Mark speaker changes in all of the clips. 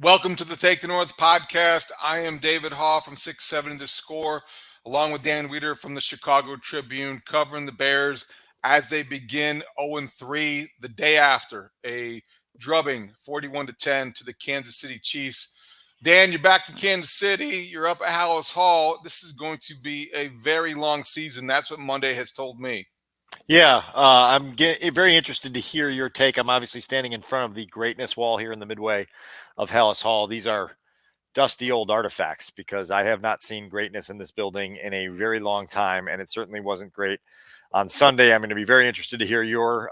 Speaker 1: Welcome to the Take the North podcast. I am David Haugh from 670 The Score, along with Dan Wiederer from the Chicago Tribune, covering the Bears as they begin 0-3 the day after a drubbing 41-10 to the Kansas City Chiefs. Dan, you're back from Kansas City. You're up at Haugh Hall. This is going to be a very long season. That's what Monday has told me.
Speaker 2: Yeah, I'm very interested to hear your take. I'm obviously standing in front of the greatness wall here in the midway of Haugh Hall. These are dusty old artifacts because I have not seen greatness in this building in a very long time, and it certainly wasn't great on Sunday. I'm going to be very interested to hear your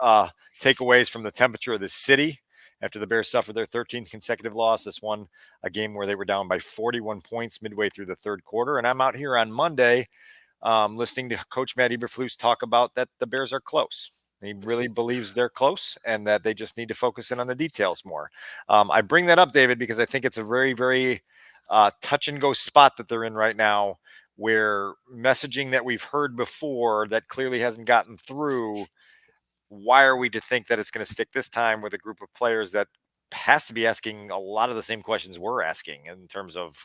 Speaker 2: takeaways from the temperature of the city after the Bears suffered their 13th consecutive loss. This one, a game where they were down by 41 points midway through the third quarter, and I'm out here on Monday listening to Coach Matt Eberflus talk about that the Bears are close. He really believes they're close and that they just need to focus in on the details more. I bring that up, David, because I think it's a very, very touch and go spot that they're in right now, where messaging that we've heard before that clearly hasn't gotten through. Why are we to think that it's going to stick this time with a group of players that has to be asking a lot of the same questions we're asking in terms of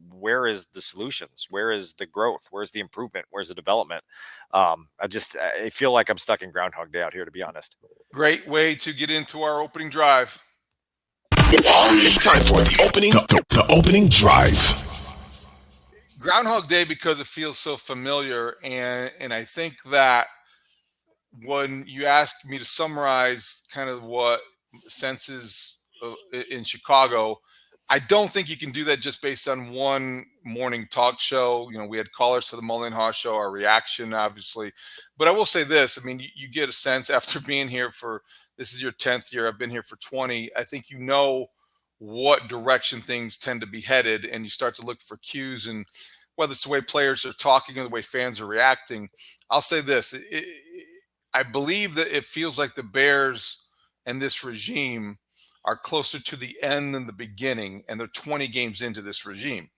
Speaker 2: where is the solutions, where is the growth, where's the improvement, where's the development? I feel like I'm stuck in Groundhog Day out here, to be honest.
Speaker 1: Great way to get into our opening drive.
Speaker 3: It's time for the opening drive.
Speaker 1: Groundhog Day because it feels so familiar, and I think that when you ask me to summarize kind of what senses in Chicago, I don't think you can do that just based on one morning talk show. You know, we had callers to the Mully and Haugh show, our reaction, obviously. But I will say this, I mean, you get a sense after being here this is your 10th year, I've been here for 20. I think you know what direction things tend to be headed, and you start to look for cues, and whether it's the way players are talking or the way fans are reacting. I'll say this, I believe that it feels like the Bears and this regime are closer to the end than the beginning, and they're 20 games into this regime.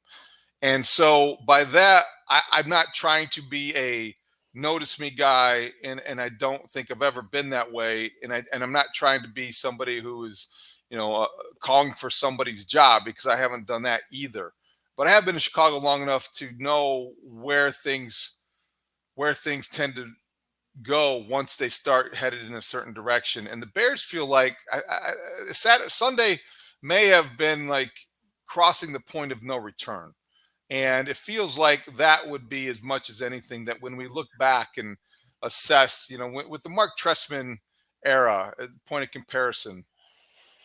Speaker 1: And so by that, I'm not trying to be a notice me guy, and I don't think I've ever been that way. And I'm not trying to be somebody who is, calling for somebody's job, because I haven't done that either. But I have been in Chicago long enough to know where things tend to go once they start headed in a certain direction. And the Bears feel like Sunday may have been like crossing the point of no return. And it feels like that would be as much as anything that when we look back and assess, with the Mark Trestman era, point of comparison,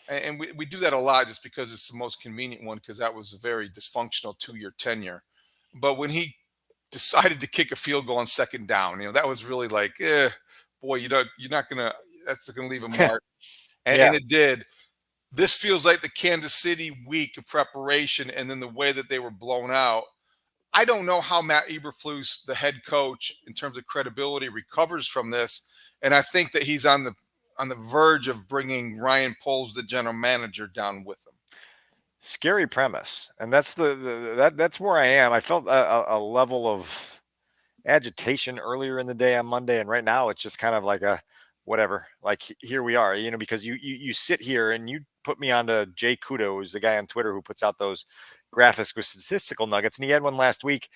Speaker 1: and we do that a lot just because it's the most convenient one, because that was a very dysfunctional 2-year tenure. But when he decided to kick a field goal on second down, that was really like, boy, that's gonna leave a mark. And it did. This feels like the Kansas City week of preparation, and then the way that they were blown out. I don't know how Matt Eberflus, the head coach, in terms of credibility, recovers from this. And I think that he's on the verge of bringing Ryan Poles, the general manager, down with him.
Speaker 2: Scary premise, and that's that's where I am. I felt a level of agitation earlier in the day on Monday, and right now it's just kind of like a whatever. Like, here we are, because you sit here and you put me onto Jay Kudo, who's the guy on Twitter who puts out those graphics with statistical nuggets, and he had one last week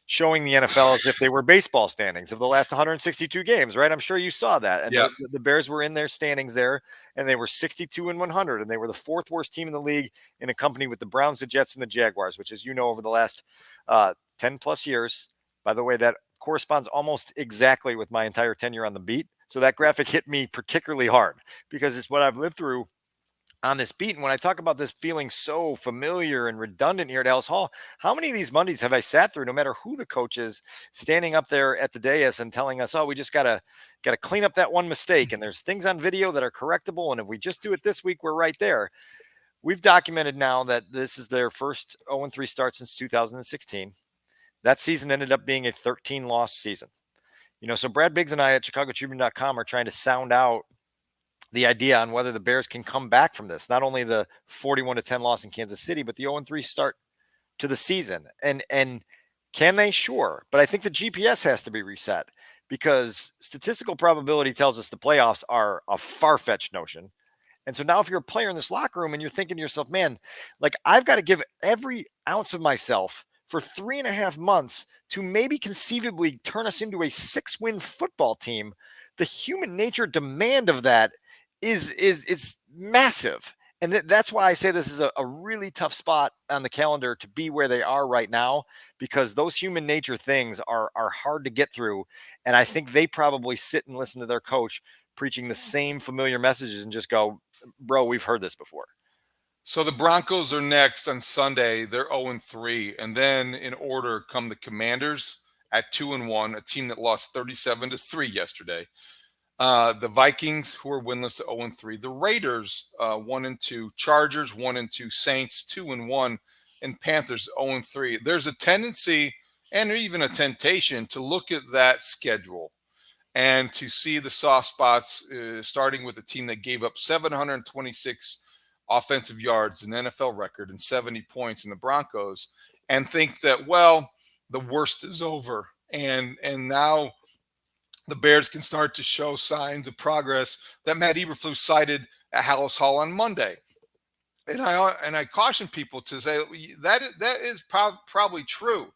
Speaker 2: showing the NFL as if they were baseball standings of the last 162 games, right? I'm sure you saw that. And the Bears were in their standings there, and they were 62-100, and they were the fourth worst team in the league, in a company with the Browns, the Jets, and the Jaguars, which, as you know, over the last 10 plus years, by the way, that corresponds almost exactly with my entire tenure on the beat. So that graphic hit me particularly hard because it's what I've lived through on this beat. And when I talk about this feeling so familiar and redundant here at Haugh Hall, how many of these Mondays have I sat through, no matter who the coach is, standing up there at the dais and telling us, oh, we just gotta clean up that one mistake, and there's things on video that are correctable, and if we just do it this week, we're right there. We've documented now that this is their first 0-3 start since 2016. That season ended up being a 13-loss season. So Brad Biggs and I at ChicagoTribune.com are trying to sound out the idea on whether the Bears can come back from this. Not only the 41-10 loss in Kansas City, but the 0-3 start to the season. And can they? Sure. But I think the GPS has to be reset, because statistical probability tells us the playoffs are a far-fetched notion. And so now if you're a player in this locker room and you're thinking to yourself, man, like I've got to give every ounce of myself for 3.5 months to maybe conceivably turn us into a 6-win football team, the human nature demand of that is it's massive. And that's why I say this is a really tough spot on the calendar to be where they are right now, because those human nature things are hard to get through. And I think they probably sit and listen to their coach preaching the same familiar messages and just go, bro, we've heard this before.
Speaker 1: So the Broncos are next on Sunday. They're 0-3. And then in order come the Commanders at 2-1, a team that lost 37-3 yesterday. The Vikings, who are winless at 0-3. The Raiders, 1-2. Chargers, 1-2. Saints, 2-1. And Panthers, 0-3. There's a tendency and even a temptation to look at that schedule and to see the soft spots, starting with a team that gave up 726 offensive yards, an NFL record, and 70 points in the Broncos, and think that, well, the worst is over. And now the Bears can start to show signs of progress that Matt Eberflus cited at Hallis Hall on Monday. And I caution people to say that is probably true,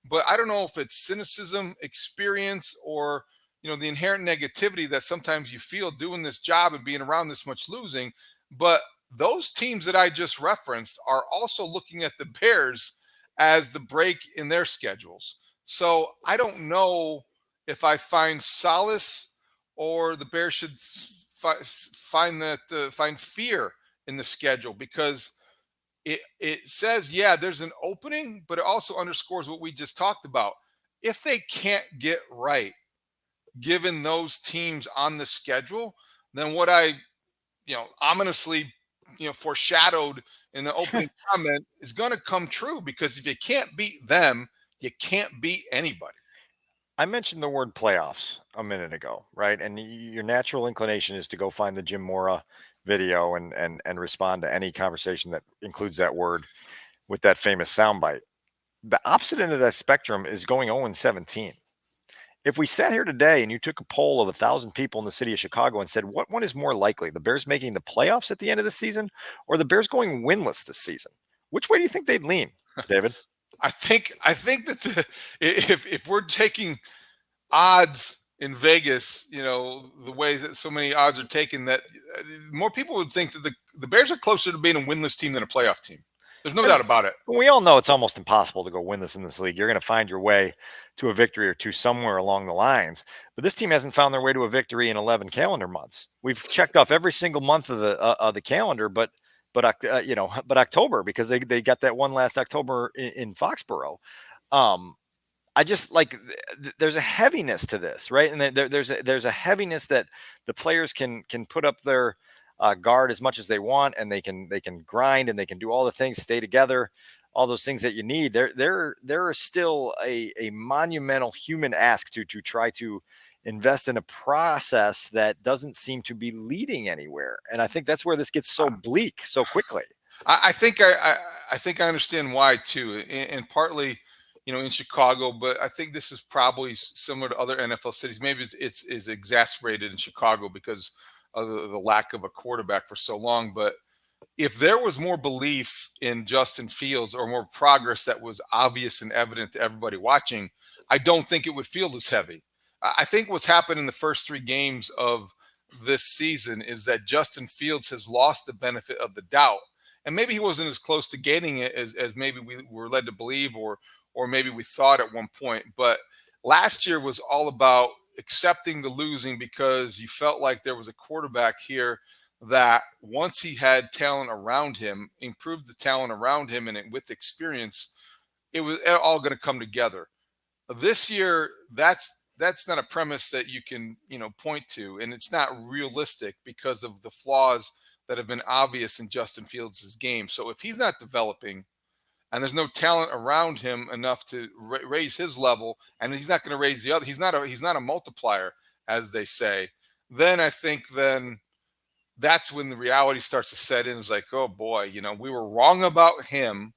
Speaker 1: but I don't know if it's cynicism, experience, or the inherent negativity that sometimes you feel doing this job and being around this much losing. But those teams that I just referenced are also looking at the Bears as the break in their schedules. So I don't know if I find solace or the Bears should find fear in the schedule, because it says, yeah, there's an opening, but it also underscores what we just talked about. If they can't get right, given those teams on the schedule, then what I, ominously, foreshadowed in the opening comment is going to come true, because if you can't beat them, you can't beat anybody.
Speaker 2: I mentioned the word playoffs a minute ago, right? And your natural inclination is to go find the Jim Mora video and respond to any conversation that includes that word with that famous soundbite. The opposite end of that spectrum is going 0-17. If we sat here today and you took a poll of 1,000 people in the city of Chicago and said, what one is more likely, the Bears making the playoffs at the end of the season or the Bears going winless this season? Which way do you think they'd lean, David?
Speaker 1: I think that if we're taking odds in Vegas, the way that so many odds are taken, that more people would think that the Bears are closer to being a winless team than a playoff team. There's no doubt about it.
Speaker 2: We all know it's almost impossible to go winless in this league. You're going to find your way to a victory or two somewhere along the lines. But this team hasn't found their way to a victory in 11 calendar months. We've checked off every single month of the calendar, but October, because they got that one last October in Foxborough. I just there's a heaviness to this, right? And there's a heaviness that the players can put up their guard as much as they want, and they can grind and they can do all the things, stay together, all those things that you need. There is still a monumental human ask to try to invest in a process that doesn't seem to be leading anywhere. And I think that's where this gets so bleak so quickly.
Speaker 1: I think I understand why too, and partly, in Chicago, but I think this is probably similar to other NFL cities. Maybe it's exacerbated in Chicago because of the lack of a quarterback for so long. But if there was more belief in Justin Fields or more progress that was obvious and evident to everybody watching, I don't think it would feel this heavy. I think what's happened in the first 3 games of this season is that Justin Fields has lost the benefit of the doubt. And maybe he wasn't as close to gaining it as maybe we were led to believe, or maybe we thought at one point. But last year was all about accepting the losing, because you felt like there was a quarterback here that once he had talent around him, improved the talent around him, and with experience, it was all going to come together. This year, that's not a premise that you can point to, and it's not realistic because of the flaws that have been obvious in Justin Fields' game. So if he's not developing, and there's no talent around him enough to raise his level, and he's not going to raise the other, he's not a multiplier, as they say, then I think that's when the reality starts to set in. It's like, oh boy, we were wrong about him.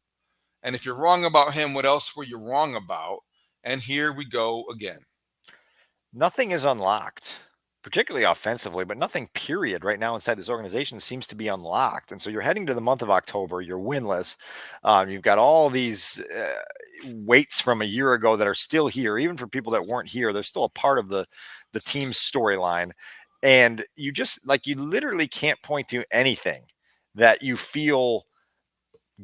Speaker 1: And if you're wrong about him, what else were you wrong about? And here we go again.
Speaker 2: Nothing is unlocked particularly offensively, but nothing period right now inside this organization seems to be unlocked. And so you're heading to the month of October, you're winless. You've got all these weights from a year ago that are still here, even for people that weren't here. They're still a part of the team's storyline. And you just like, you literally can't point to anything that you feel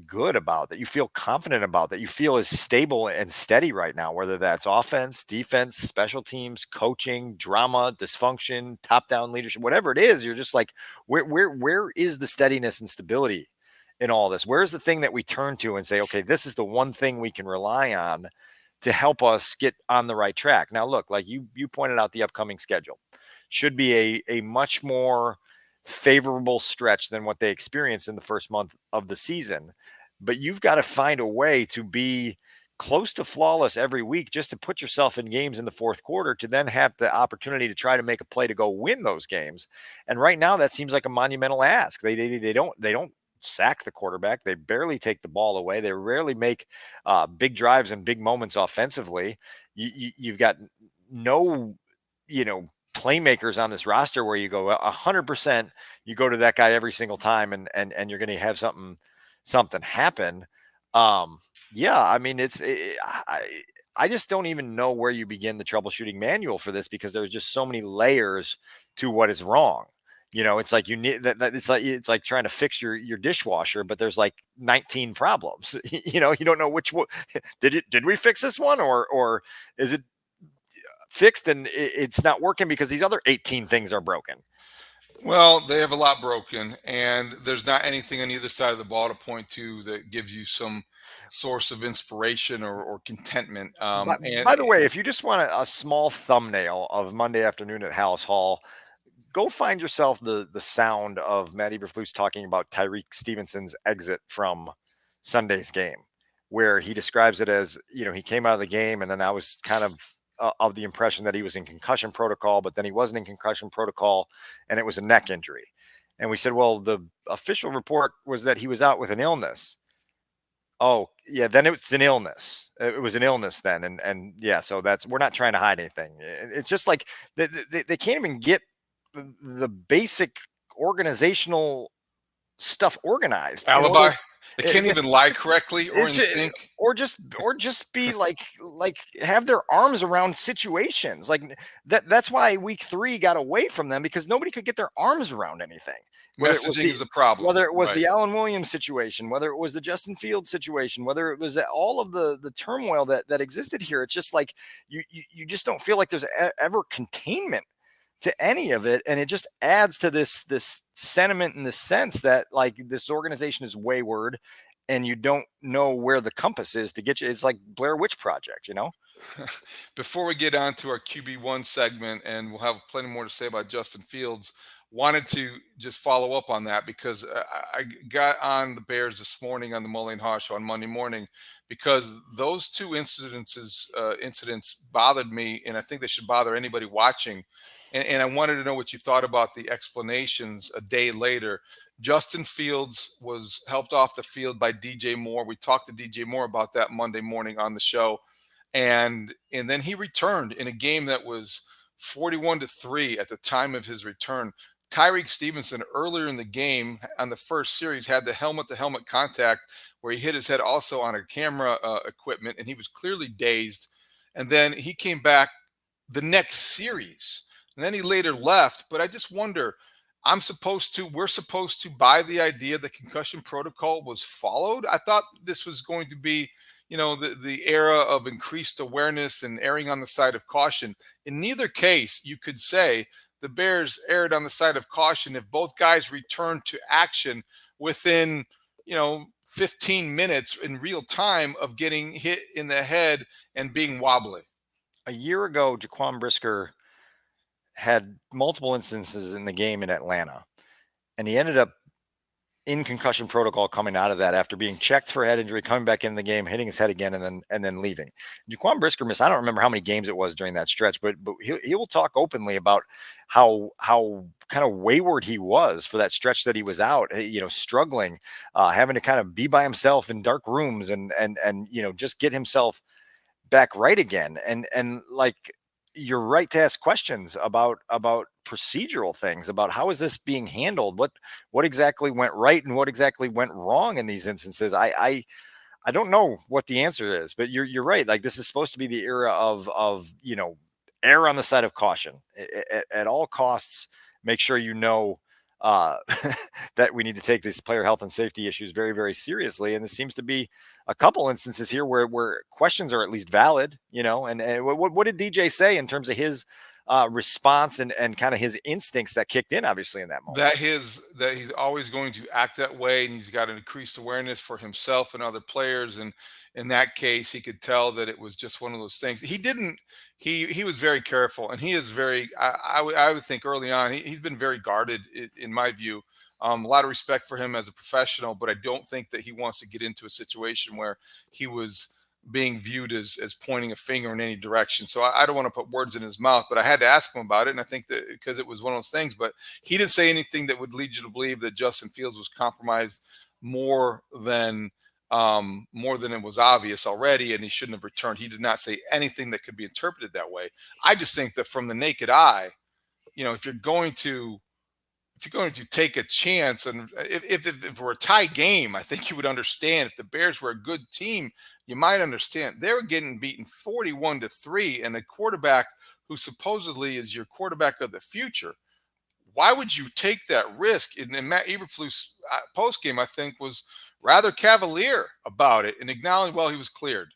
Speaker 2: good about, that you feel confident about, that you feel is stable and steady right now, whether that's offense, defense, special teams, coaching, drama, dysfunction, top-down leadership, whatever it is. You're just like, where is the steadiness and stability in all this? Where's the thing that we turn to and say, okay, this is the one thing we can rely on to help us get on the right track? Now, look, like you pointed out, the upcoming schedule should be a much more favorable stretch than what they experienced in the first month of the season. But you've got to find a way to be close to flawless every week just to put yourself in games in the fourth quarter to then have the opportunity to try to make a play to go win those games. And right now that seems like a monumental ask. They don't sack the quarterback. They barely take the ball away. They rarely make big drives and big moments offensively. You've got no, playmakers on this roster where you go 100%, you go to that guy every single time and you're going to have something happen. Yeah, I mean, I just don't even know where you begin the troubleshooting manual for this, because there's just so many layers to what is wrong. It's like you need that. It's like trying to fix your dishwasher, but there's like 19 problems. You don't know which one. Did we fix this one, or is it fixed and it's not working because these other 18 things are broken?
Speaker 1: Well, they have a lot broken, and there's not anything on either side of the ball to point to that gives you some source of inspiration or contentment.
Speaker 2: By the way, if you just want a small thumbnail of Monday afternoon at House Hall, go find yourself the sound of Matt Eberflus talking about Tyreek Stevenson's exit from Sunday's game, where he describes it as, he came out of the game and then I was kind of the impression that he was in concussion protocol, but then he wasn't in concussion protocol and it was a neck injury. And we said, well, the official report was that he was out with an illness. Oh yeah. Then it's an illness. It was an illness then. And yeah, so we're not trying to hide anything. It's just like they can't even get the basic organizational stuff organized.
Speaker 1: Alibi. They can't even lie correctly or in sync,
Speaker 2: or just be like have their arms around situations. Like that's why week 3 got away from them, because nobody could get their arms around anything.
Speaker 1: Messaging is a problem.
Speaker 2: Whether it was the Alan Williams situation, whether it was the Justin Fields situation, whether it was all of the turmoil that existed here, it's just like you just don't feel like there's ever containment to any of it. And it just adds to this sentiment and this sense that like this organization is wayward and you don't know where the compass is to get you. It's like Blair Witch Project,
Speaker 1: Before we get on to our QB1 segment, and we'll have plenty more to say about Justin Fields, wanted to just follow up on that, because I got on the Bears this morning on the Mully and Haugh show on Monday morning, because those two incidents bothered me, and I think they should bother anybody watching. And I wanted to know what you thought about the explanations a day later. Justin Fields was helped off the field by DJ Moore. We talked to DJ Moore about that Monday morning on the show. And then he returned in a game that was 41-3 at the time of his return. Tyreek Stevenson earlier in the game on the first series had the helmet-to-helmet contact where he hit his head also on a camera equipment, and he was clearly dazed. And then he came back the next series. And then he later left. But I just wonder, we're supposed to buy the idea the concussion protocol was followed. I thought this was going to be, the era of increased awareness and erring on the side of caution. In neither case, you could say the Bears erred on the side of caution if both guys returned to action within, 15 minutes in real time of getting hit in the head and being wobbly.
Speaker 2: A year ago, Jaquan Brisker had multiple instances in the game in Atlanta, and he ended up in concussion protocol coming out of that after being checked for head injury, coming back in the game, hitting his head again, and then leaving. Jaquan Brisker missed, I don't remember how many games it was during that stretch, but he will talk openly about how kind of wayward he was for that stretch that he was out, struggling, having to kind of be by himself in dark rooms and just get himself back right again. And like, you're right to ask questions about procedural things, about how is this being handled, what exactly went right and what exactly went wrong in these instances. I don't know what the answer is, but you're right. Like, this is supposed to be the era of err on the side of caution at all costs. Make sure uh, that we need to take these player health and safety issues very, very seriously. And there seems to be a couple instances here where questions are at least valid. And what did DJ say in terms of his response and kind of his instincts that kicked in, obviously, in that moment?
Speaker 1: That he's always going to act that way, and he's got an increased awareness for himself and other players. And in that case, he could tell that it was just one of those things. He didn't. He was very careful, and he is very. I would think early on he's been very guarded in my view. A lot of respect for him as a professional, but I don't think that he wants to get into a situation where he was being viewed as pointing a finger in any direction. So I don't want to put words in his mouth, but I had to ask him about it. And I think that because it was one of those things, but he didn't say anything that would lead you to believe that Justin Fields was compromised more than it was obvious already, and he shouldn't have returned. He did not say anything that could be interpreted that way. I just think that from the naked eye, if you're going to take a chance, and if it were a tie game, I think you would understand. If the Bears were a good team, you might understand. They were getting beaten 41-3, and the quarterback who supposedly is your quarterback of the future. Why would you take that risk? And Matt Eberflus post game, I think, was rather cavalier about it and acknowledged, well, he was cleared.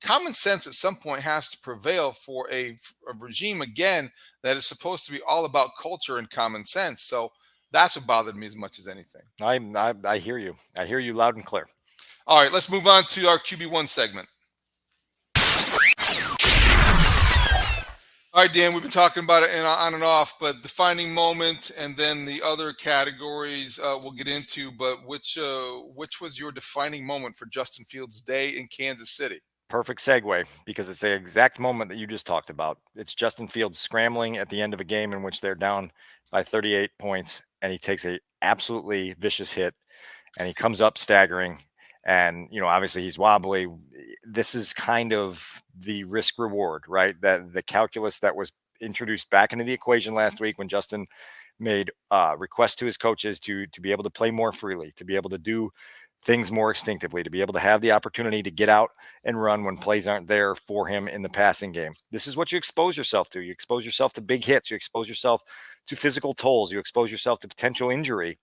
Speaker 1: Common sense at some point has to prevail for a regime, again, that is supposed to be all about culture and common sense. So that's what bothered me as much as anything.
Speaker 2: I hear you. I hear you loud and clear.
Speaker 1: All right, let's move on to our QB1 segment. All right, Dan, we've been talking about it on and off, but defining moment and then the other categories we'll get into. But which was your defining moment for Justin Fields' day in Kansas City?
Speaker 2: Perfect segue, because it's the exact moment that you just talked about. It's Justin Fields scrambling at the end of a game in which they're down by 38 points, and he takes a absolutely vicious hit, and he comes up staggering, and obviously he's wobbly. This is kind of the risk reward, right? That the calculus that was introduced back into the equation last week when Justin made requests to his coaches to be able to play more freely, to be able to do things more instinctively, to be able to have the opportunity to get out and run when plays aren't there for him in the passing game. This is what you expose yourself to. You expose yourself to big hits. You expose yourself to physical tolls. You expose yourself to potential injury.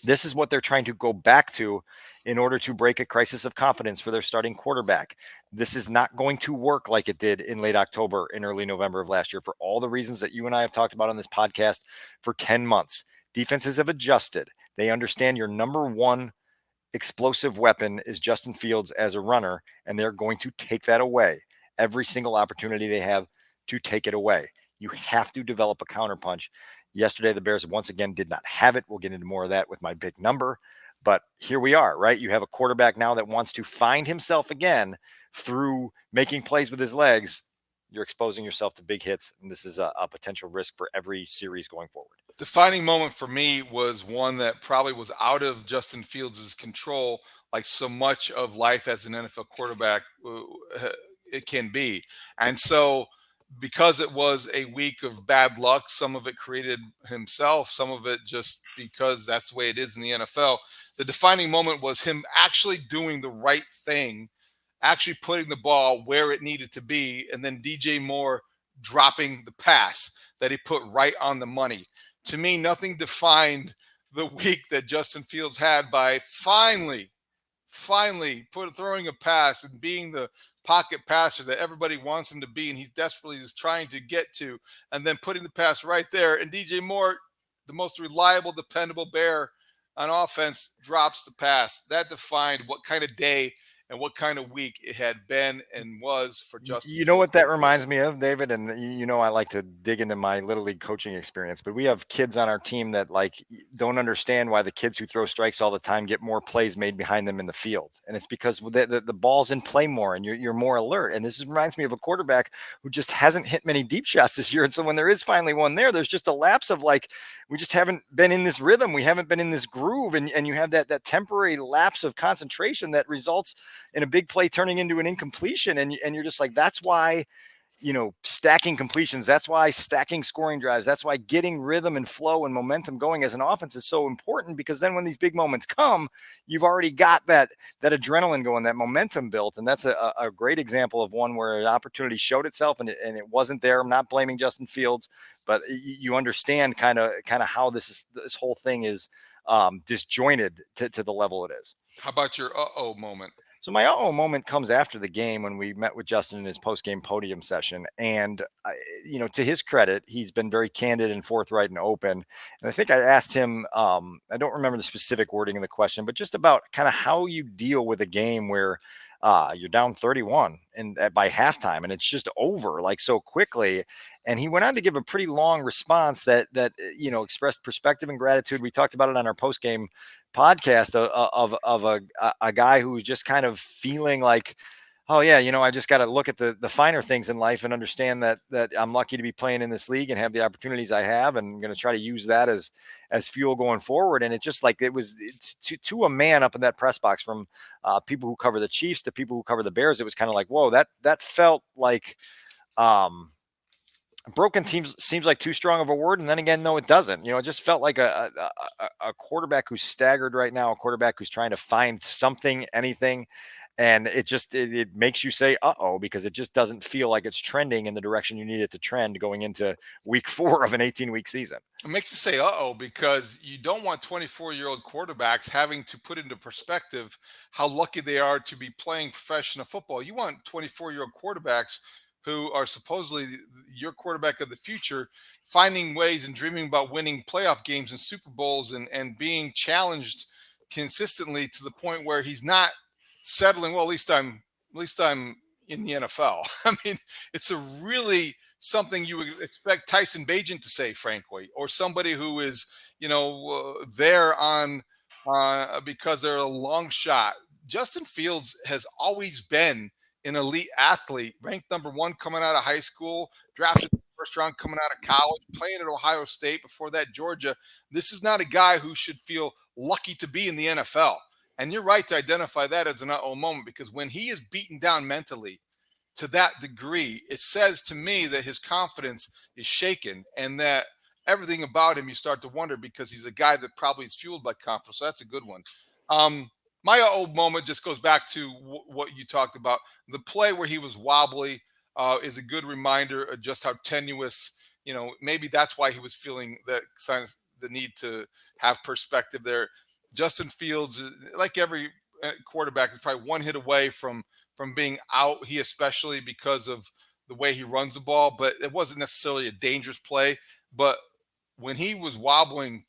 Speaker 2: This is what they're trying to go back to in order to break a crisis of confidence for their starting quarterback. This is not going to work like it did in late October and early November of last year, for all the reasons that you and I have talked about on this podcast for 10 months. Defenses have adjusted. They understand your number one explosive weapon is Justin Fields as a runner, and they're going to take that away every single opportunity they have to take it away. You have to develop a counterpunch. Yesterday, the Bears once again did not have it. We'll get into more of that with my big number, but here we are, right? You have a quarterback now that wants to find himself again through making plays with his legs. You're exposing yourself to big hits, and this is a potential risk for every series going forward.
Speaker 1: Defining moment for me was one that probably was out of Justin Fields' control, like so much of life as an NFL quarterback it can be. And so because it was a week of bad luck, some of it created himself, some of it just because that's the way it is in the NFL. The defining moment was him actually doing the right thing, actually putting the ball where it needed to be, and then DJ Moore dropping the pass that he put right on the money. To me, nothing defined the week that Justin Fields had by finally throwing a pass and being the pocket passer that everybody wants him to be, and he's desperately just trying to get to, and then putting the pass right there. And DJ Moore, the most reliable, dependable Bear on offense, drops the pass. That defined what kind of day and what kind of week it had been and was for Justin.
Speaker 2: You know what that reminds me of, David? And I like to dig into my Little League coaching experience, but we have kids on our team that don't understand why the kids who throw strikes all the time get more plays made behind them in the field. And it's because the ball's in play more and you're more alert. And this reminds me of a quarterback who just hasn't hit many deep shots this year. And so when there is finally one there's just a lapse of we just haven't been in this rhythm. We haven't been in this groove. And you have that temporary lapse of concentration that results in a big play turning into an incompletion. And you're just like, that's why stacking completions. That's why stacking scoring drives. That's why getting rhythm and flow and momentum going as an offense is so important, because then when these big moments come, you've already got that adrenaline going, that momentum built. And that's a great example of one where an opportunity showed itself and it wasn't there. I'm not blaming Justin Fields, but you understand kind of how this whole thing is disjointed to the level it is.
Speaker 1: How about your uh-oh moment?
Speaker 2: So my uh-oh moment comes after the game when we met with Justin in his post-game podium session. And, to his credit, he's been very candid and forthright and open. And I think I asked him, I don't remember the specific wording of the question, but just about kind of how you deal with a game where you're down 31 and by halftime and it's just over like so quickly. And he went on to give a pretty long response that expressed perspective and gratitude. We talked about it on our post-game podcast of a guy who was just kind of feeling like, oh yeah, I just got to look at the finer things in life and understand that I'm lucky to be playing in this league and have the opportunities I have, and I'm going to try to use that as fuel going forward. And it just like it was to a man up in that press box, from people who cover the Chiefs to people who cover the Bears. It was kind of like, whoa, that felt like broken teams seems like too strong of a word. And then again, no, it doesn't. It just felt like a quarterback who's staggered right now, a quarterback who's trying to find something, anything. And it makes you say, uh-oh, because it just doesn't feel like it's trending in the direction you need it to trend going into week 4 of an 18-week season.
Speaker 1: It makes you say, uh-oh, because you don't want 24-year-old quarterbacks having to put into perspective how lucky they are to be playing professional football. You want 24-year-old quarterbacks who are supposedly your quarterback of the future, finding ways and dreaming about winning playoff games and Super Bowls and being challenged consistently to the point where he's not settling. Well, at least I'm in the NFL. I mean, it's a really something you would expect Tyson Bagent to say, frankly, or somebody who is, there on because they're a long shot. Justin Fields has always been an elite athlete, ranked number 1 coming out of high school, drafted first round coming out of college, playing at Ohio State, before that Georgia. This is not a guy who should feel lucky to be in the NFL. And you're right to identify that as an uh-oh moment, because when he is beaten down mentally to that degree, it says to me that his confidence is shaken and that everything about him you start to wonder, because he's a guy that probably is fueled by confidence. So that's a good one. My old moment just goes back to what you talked about. The play where he was wobbly is a good reminder of just how tenuous, maybe that's why he was feeling the need to have perspective there. Justin Fields, like every quarterback, is probably one hit away from being out. He especially, because of the way he runs the ball, but it wasn't necessarily a dangerous play. But when he was wobbling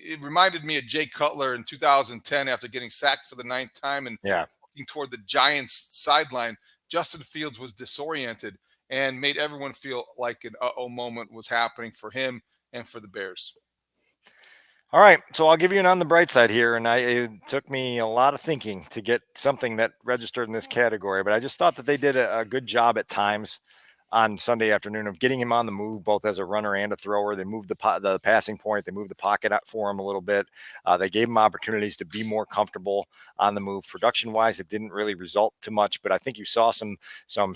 Speaker 1: it reminded me of Jay Cutler in 2010 after getting sacked for the 9th time and looking toward the Giants sideline. Justin Fields was disoriented and made everyone feel like an uh-oh moment was happening for him and for the Bears.
Speaker 2: All right, so I'll give you an on the bright side here, and it took me a lot of thinking to get something that registered in this category, but I just thought that they did a good job at times on Sunday afternoon of getting him on the move, both as a runner and a thrower. They moved the passing point. They moved the pocket out for him a little bit. They gave him opportunities to be more comfortable on the move. Production-wise, it didn't really result too much, but I think you saw some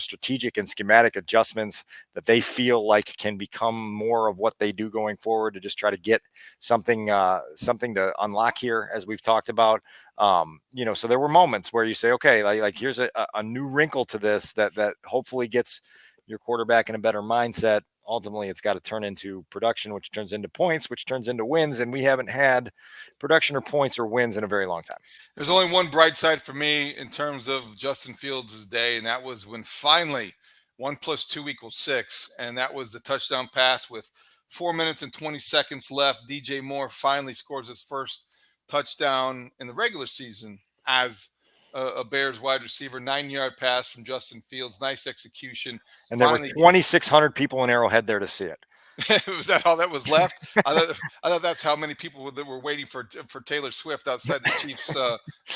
Speaker 2: strategic and schematic adjustments that they feel like can become more of what they do going forward, to just try to get something to unlock here, as we've talked about. So there were moments where you say, okay, like here's a new wrinkle to this that hopefully gets your quarterback in a better mindset. Ultimately, it's got to turn into production, which turns into points, which turns into wins. And we haven't had production or points or wins in a very long time.
Speaker 1: There's only one bright side for me in terms of Justin Fields' day, and that was when finally 1 + 2 = 6. And that was the touchdown pass with 4 minutes and 20 seconds left. DJ Moore finally scores his first touchdown in the regular season as a Bears wide receiver. 9-yard pass from Justin Fields. Nice execution.
Speaker 2: And there were 2,600 people in Arrowhead there to see it.
Speaker 1: Was that all that was left? I thought that's how many people that were waiting for Taylor Swift outside the Chiefs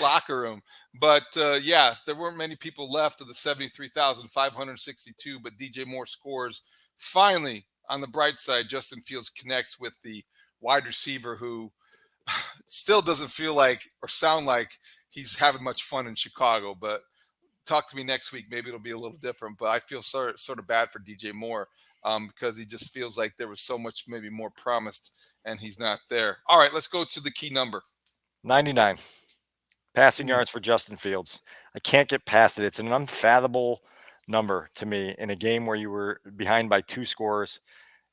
Speaker 1: locker room. But there weren't many people left of the 73,562. But DJ Moore scores. Finally, on the bright side, Justin Fields connects with the wide receiver who still doesn't feel like or sound like he's having much fun in Chicago, but talk to me next week. Maybe it'll be a little different, but I feel sort of bad for DJ Moore because he just feels like there was so much maybe more promised and he's not there. All right, let's go to the key number.
Speaker 2: 99 passing yards for Justin Fields. I can't get past it. It's an unfathomable number to me in a game where you were behind by 2 scores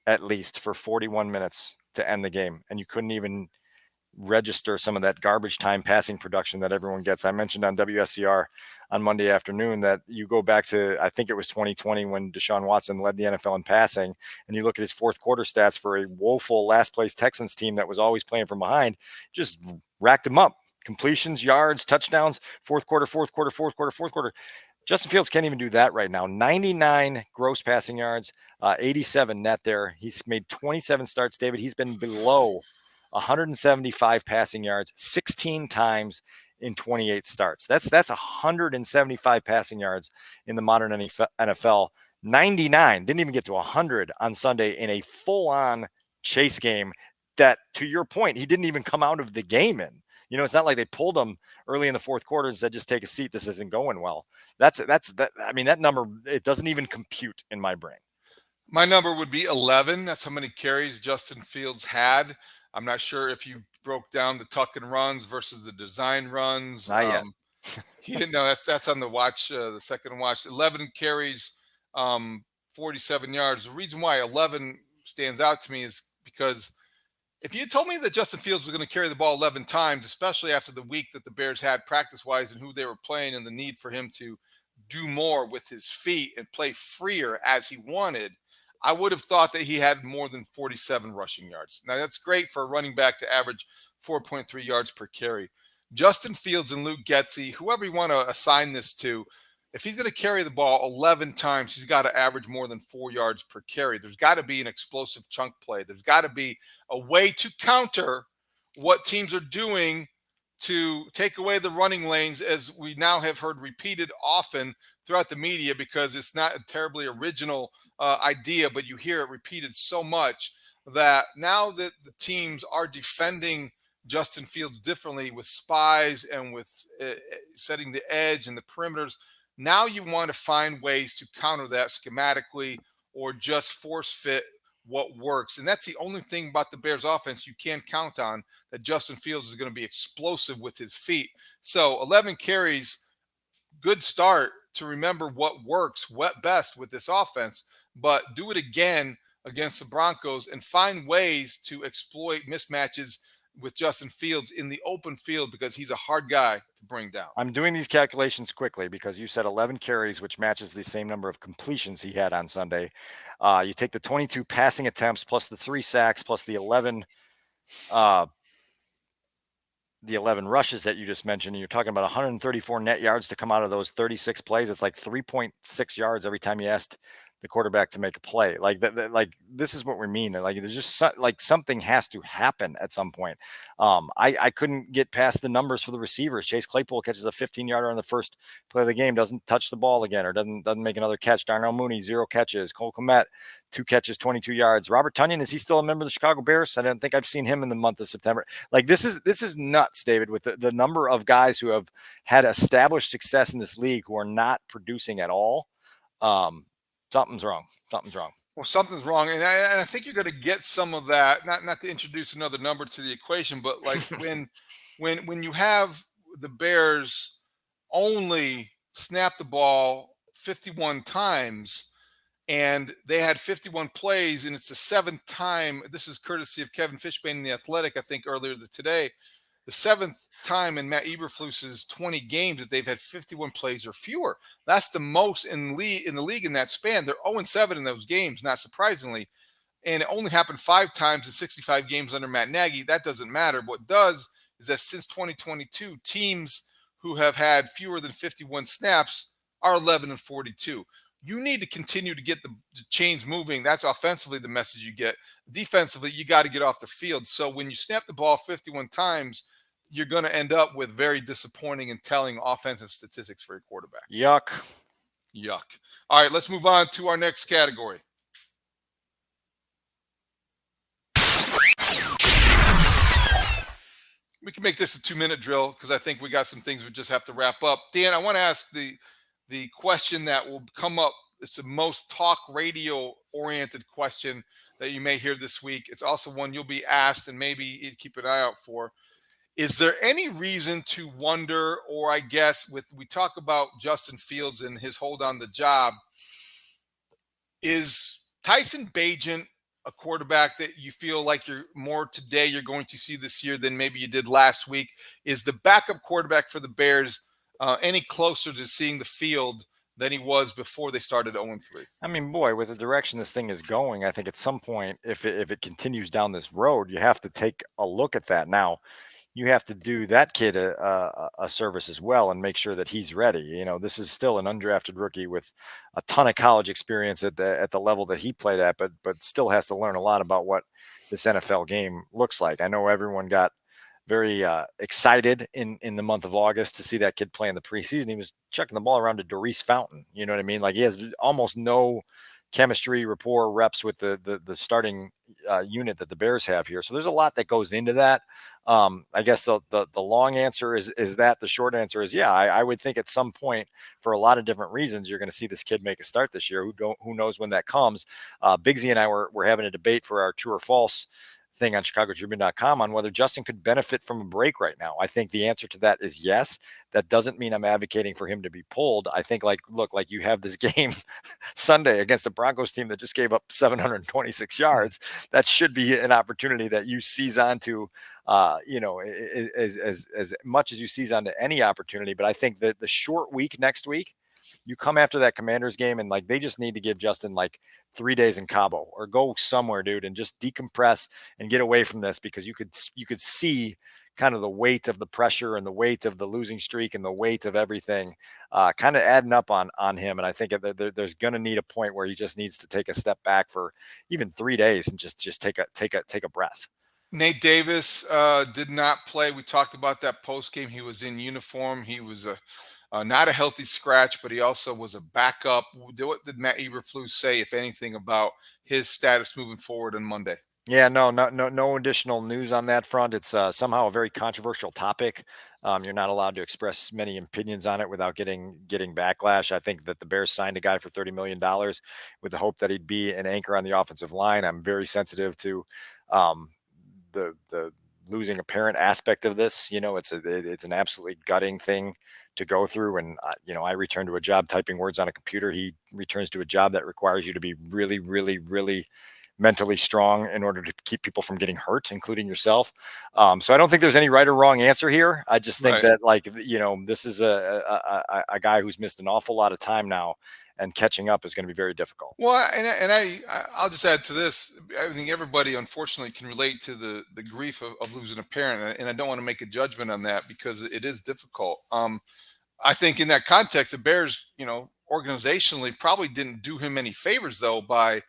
Speaker 2: at least for 41 minutes to end the game, and you couldn't even register some of that garbage time passing production that everyone gets. I mentioned on WSCR on Monday afternoon that you go back to, I think it was 2020 when Deshaun Watson led the NFL in passing, and you look at his fourth quarter stats for a woeful last place Texans team that was always playing from behind, just racked them up. Completions, yards, touchdowns, fourth quarter. Justin Fields can't even do that right now. 99 gross passing yards, 87 net there. He's made 27 starts, David. He's been below 175 passing yards 16 times in 28 starts. That's 175 passing yards in the modern NFL. 99, didn't even get to 100 on Sunday in a full-on chase game that, to your point, he didn't even come out of the game in. You know, it's not like they pulled him early in the fourth quarter and said, just take a seat. This isn't going well. I mean, that number, it doesn't even compute in my brain.
Speaker 1: My number would be 11. That's how many carries Justin Fields had. I'm not sure if you broke down the tuck and runs versus the design runs.
Speaker 2: Not yet.
Speaker 1: He didn't know that's on the watch, the second watch. 11 carries, 47 yards. The reason why 11 stands out to me is because if you told me that Justin Fields was going to carry the ball 11 times, especially after the week that the Bears had practice-wise and who they were playing and the need for him to do more with his feet and play freer as he wanted, I would have thought that he had more than 47 rushing yards. Now, that's great for a running back to average 4.3 yards per carry. Justin Fields and Luke Getsy, whoever you want to assign this to, if he's going to carry the ball 11 times, he's got to average more than 4 yards per carry. There's got to be an explosive chunk play. There's got to be a way to counter what teams are doing to take away the running lanes, as we now have heard repeated often throughout the media, because it's not a terribly original idea, but you hear it repeated so much that now that the teams are defending Justin Fields differently with spies and with setting the edge and the perimeters, now you want to find ways to counter that schematically or just force fit what works. And that's the only thing about the Bears offense you can count on, that Justin Fields is going to be explosive with his feet. So 11 carries, good start to remember what works best with this offense, but do it again against the Broncos and find ways to exploit mismatches with Justin Fields in the open field, because he's a hard guy to bring down.
Speaker 2: I'm doing these calculations quickly because you said 11 carries, which matches the same number of completions he had on Sunday. You take the 22 passing attempts plus the 3 sacks plus the 11 rushes that you just mentioned, and you're talking about 134 net yards to come out of those 36 plays. It's like 3.6 yards every time you asked the quarterback to make a play. Like that, like this is what we mean. Like there's just like something has to happen at some point. I couldn't get past the numbers for the receivers. Chase Claypool catches a 15-yarder on the first play of the game, doesn't touch the ball again, or doesn't make another catch. Darnell Mooney, 0 catches. Cole Kmet, 2 catches, 22 yards. Robert Tonyan, is he still a member of the Chicago Bears? I don't think I've seen him in the month of September. Like this is nuts, David, with the number of guys who have had established success in this league who are not producing at all. Something's wrong.
Speaker 1: Well, something's wrong. And I think you're going to get some of that, not to introduce another number to the equation, but like when you have the Bears only snap the ball 51 times and they had 51 plays, and it's the 7th time, this is courtesy of Kevin Fishbain in The Athletic, I think earlier today, the 7th time in Matt Eberflus's 20 games that they've had 51 plays or fewer. That's the most in the league in that span. They're 0-7 in those games, not surprisingly. And it only happened 5 times in 65 games under Matt Nagy. That doesn't matter. What does is that since 2022, teams who have had fewer than 51 snaps are 11-42. You need to continue to get the chains moving. That's offensively the message you get. Defensively, you got to get off the field. So when you snap the ball 51 times, you're going to end up with very disappointing and telling offensive statistics for a quarterback.
Speaker 2: Yuck.
Speaker 1: All right, let's move on to our next category. We can make this a 2-minute drill because I think we got some things we just have to wrap up. Dan, I want to ask the the question that will come up. It's the most talk radio oriented question that you may hear this week. It's also one you'll be asked and maybe you'd keep an eye out for. Is there any reason to wonder, or I guess we talk about Justin Fields and his hold on the job, is Tyson Bagent a quarterback that you feel like you're going to see this year than maybe you did last week? Is the backup quarterback for the Bears any closer to seeing the field than he was before they started 0-3?
Speaker 2: I mean, boy, with the direction this thing is going, I think at some point, if it continues down this road, you have to take a look at that. Now, you have to do that kid a service as well and make sure that he's ready. You know, this is still an undrafted rookie with a ton of college experience at the level that he played at, but still has to learn a lot about what this NFL game looks like. I know everyone got very excited in the month of August to see that kid play in the preseason. He was chucking the ball around to Doris Fountain. You know what I mean? Like, he has almost no chemistry, rapport, reps with the starting unit that the Bears have here. So there's a lot that goes into that. I guess the long answer is that. The short answer is, yeah, I would think at some point, for a lot of different reasons, you're going to see this kid make a start this year. Who knows when that comes? Bigsy and I were having a debate for our true or false thing on chicagotribune.com on whether Justin could benefit from a break right now. I think the answer to that is yes. That doesn't mean I'm advocating for him to be pulled. I think, like you have this game Sunday against the Broncos team that just gave up 726 yards. That should be an opportunity that you seize onto, as much as you seize onto any opportunity. But I think that the short week next week, you come after that Commanders game, and like, they just need to give Justin like 3 days in Cabo or go somewhere, dude, and just decompress and get away from this, because you could see kind of the weight of the pressure and the weight of the losing streak and the weight of everything kind of adding up on him. And I think that there's going to need a point where he just needs to take a step back for even 3 days and just take a breath.
Speaker 1: Nate Davis did not play. We talked about that post game. He was in uniform. He was not a healthy scratch, but he also was a backup. What did Matt Eberflus say, if anything, about his status moving forward on Monday?
Speaker 2: Yeah, no additional news on that front. It's somehow a very controversial topic. You're not allowed to express many opinions on it without getting backlash. I think that the Bears signed a guy for $30 million with the hope that he'd be an anchor on the offensive line. I'm very sensitive to the losing a parent aspect of this. You know, it's an absolutely gutting thing to go through. And, I return to a job typing words on a computer. He returns to a job that requires you to be really, really, really mentally strong in order to keep people from getting hurt, including yourself. So I don't think there's any right or wrong answer here. I just think that, this is a guy who's missed an awful lot of time now, and catching up is going to be very difficult.
Speaker 1: Well, I'll just add to this. I think everybody, unfortunately, can relate to the grief of losing a parent, and I don't want to make a judgment on that because it is difficult. I think in that context, the Bears, organizationally, probably didn't do him any favors, though, by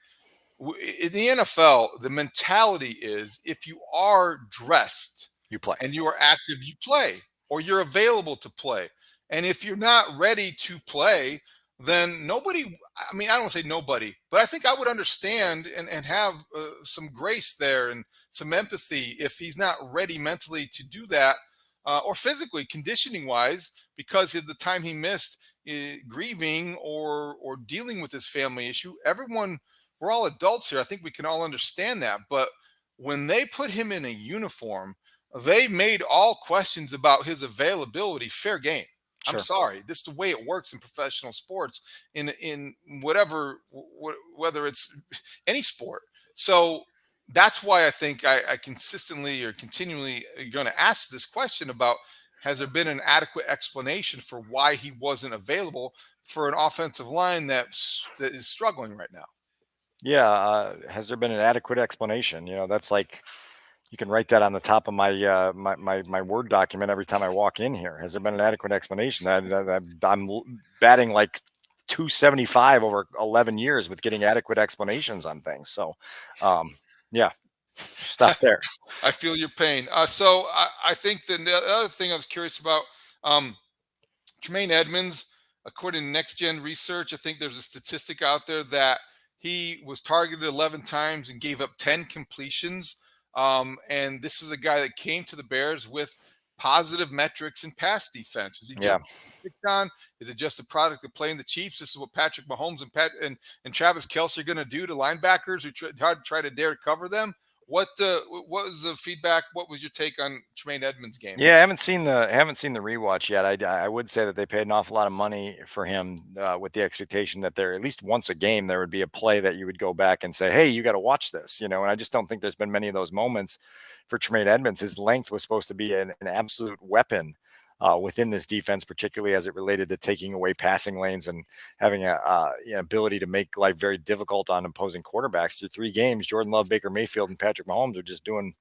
Speaker 1: in the NFL, the mentality is, if you are dressed,
Speaker 2: you play,
Speaker 1: and you are active, you play, or you're available to play. And if you're not ready to play, then nobody, I don't want to say nobody, but I think I would understand and have some grace there and some empathy if he's not ready mentally to do that, or physically, conditioning wise, because of the time he missed grieving or dealing with his family issue. We're all adults here. I think we can all understand that. But when they put him in a uniform, they made all questions about his availability fair game. Sure. I'm sorry. This is the way it works in professional sports, in whatever, whether it's any sport. So that's why I think I consistently or continually going to ask this question about, has there been an adequate explanation for why he wasn't available for an offensive line that is struggling right now?
Speaker 2: Yeah. Has there been an adequate explanation? That's like, you can write that on the top of my my Word document every time I walk in here. Has there been an adequate explanation? I'm batting like 275 over 11 years with getting adequate explanations on things. So, yeah, stop there.
Speaker 1: I feel your pain. So I think the other thing I was curious about, Tremaine Edmonds, according to Next Gen Research, I think there's a statistic out there that he was targeted 11 times and gave up 10 completions. And this is a guy that came to the Bears with positive metrics in pass defense? Is he just picked on? Is it just a product of playing the Chiefs? This is what Patrick Mahomes and Travis Kelce are going to do to linebackers who try to dare to cover them. What was the feedback? What was your take on Tremaine Edmonds' game?
Speaker 2: Yeah, I haven't seen the rewatch yet. I would say that they paid an awful lot of money for him with the expectation that there, at least once a game, there would be a play that you would go back and say, hey, you got to watch this, and I just don't think there's been many of those moments for Tremaine Edmonds. His length was supposed to be an absolute weapon within this defense, particularly as it related to taking away passing lanes and having an ability to make life very difficult on opposing quarterbacks. Through 3 games, Jordan Love, Baker Mayfield, and Patrick Mahomes are just doing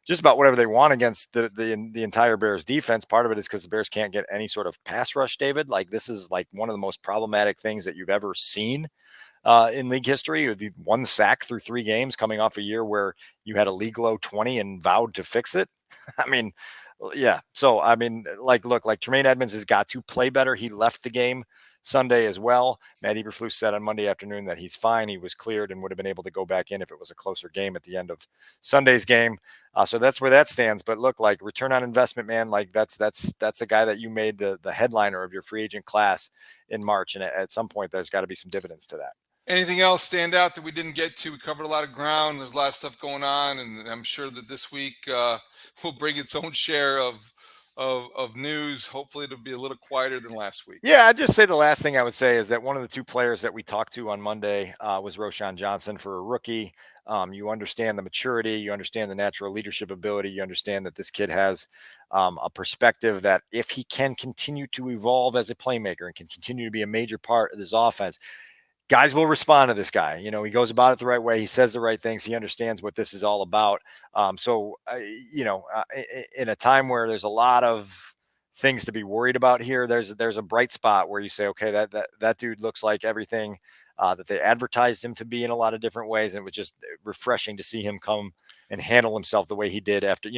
Speaker 2: just about whatever they want against the entire Bears defense. Part of it is because the Bears can't get any sort of pass rush, David. Like, this is like one of the most problematic things that you've ever seen in league history. The 1 sack through 3 games, coming off a year where you had a league low 20 and vowed to fix it. I mean, yeah. So, I mean, like Tremaine Edmonds has got to play better. He left the game Sunday as well. Matt Eberflus said on Monday afternoon that he's fine. He was cleared and would have been able to go back in if it was a closer game at the end of Sunday's game. So that's where that stands. But look, like, return on investment, man, like that's a guy that you made the headliner of your free agent class in March. And at some point, there's got to be some dividends to that.
Speaker 1: Anything else stand out that we didn't get to? We covered a lot of ground. There's a lot of stuff going on, and I'm sure that this week will bring its own share of news. Hopefully, it'll be a little quieter than last week.
Speaker 2: Yeah, I'd just say the last thing I would say is that one of the 2 players that we talked to on Monday was Roschon Johnson. For a rookie. You understand the maturity, you understand the natural leadership ability, you understand that this kid has a perspective that if he can continue to evolve as a playmaker and can continue to be a major part of this offense, guys will respond to this guy. He goes about it the right way. He says the right things. He understands what this is all about. In a time where there's a lot of things to be worried about here, there's a bright spot where you say, okay, that dude looks like everything that they advertised him to be in a lot of different ways. And it was just refreshing to see him come and handle himself the way he did after,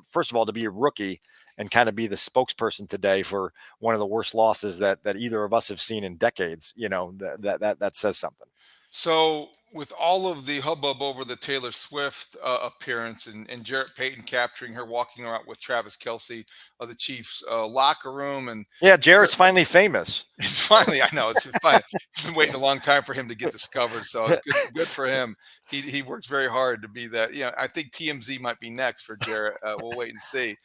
Speaker 2: first of all, to be a rookie and kind of be the spokesperson today for one of the worst losses that either of us have seen in decades. That says something.
Speaker 1: So with all of the hubbub over the Taylor Swift appearance and Jarrett Payton capturing her walking around with Travis Kelce of the Chiefs locker room, and
Speaker 2: yeah, Jarrett's finally famous.
Speaker 1: It's finally, I know, it's fine. He's been waiting a long time for him to get discovered, so it's good for him. He works very hard to be that. I think TMZ might be next for Jarrett. We'll wait and see.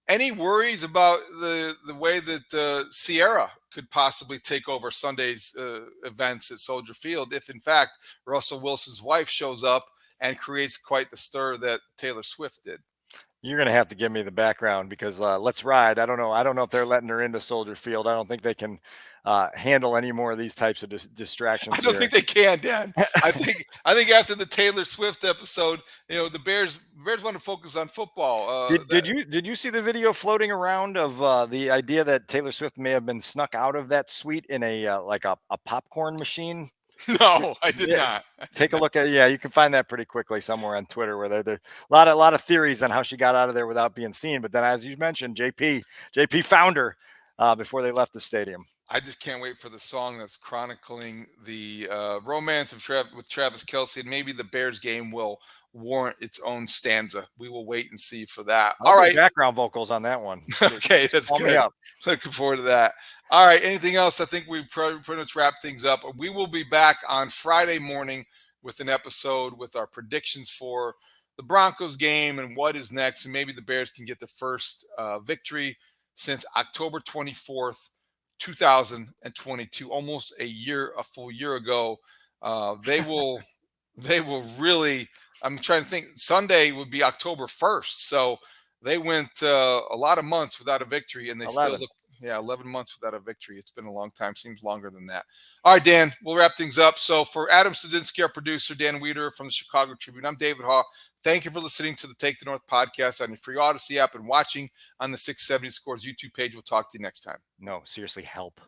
Speaker 1: Any worries about the way that Sierra could possibly take over Sunday's events at Soldier Field if, in fact, Russell Wilson's wife shows up and creates quite the stir that Taylor Swift did?
Speaker 2: You're going to have to give me the background because Let's Ride. I don't know if they're letting her into Soldier Field. I don't think they can handle any more of these types of distractions.
Speaker 1: I don't think they can, Dan. I think after the Taylor Swift episode, the Bears want to focus on football.
Speaker 2: Did you see the video floating around of the idea that Taylor Swift may have been snuck out of that suite in a popcorn machine?
Speaker 1: No, I did not.
Speaker 2: Take a look at you can find that pretty quickly somewhere on Twitter where there's a lot of theories on how she got out of there without being seen. But then, as you mentioned, JP found her before they left the stadium.
Speaker 1: I just can't wait for the song that's chronicling the romance of with Travis Kelce, and maybe the Bears game will warrant its own stanza. We will wait and see for that. All right,
Speaker 2: background vocals on that one.
Speaker 1: Okay, that's good. Looking forward to that. All right, anything else? I think we pretty much wrap things up. We will be back on Friday morning with an episode with our predictions for the Broncos game and what is next, and maybe the Bears can get the first victory since October 24th, 2022, almost a full year ago. They will really. I'm trying to think. Sunday would be October 1st, so they went a lot of months without a victory, and they
Speaker 2: 11.
Speaker 1: still look. Yeah, 11 months without a victory. It's been a long time. Seems longer than that. All right, Dan, we'll wrap things up. So for Adam Sadzinski, our producer, Dan Wiederer from the Chicago Tribune, I'm David Haugh. Thank you for listening to the Take the North podcast on your free Odyssey app and watching on the 670 Scores YouTube page. We'll talk to you next time.
Speaker 2: No, seriously, help.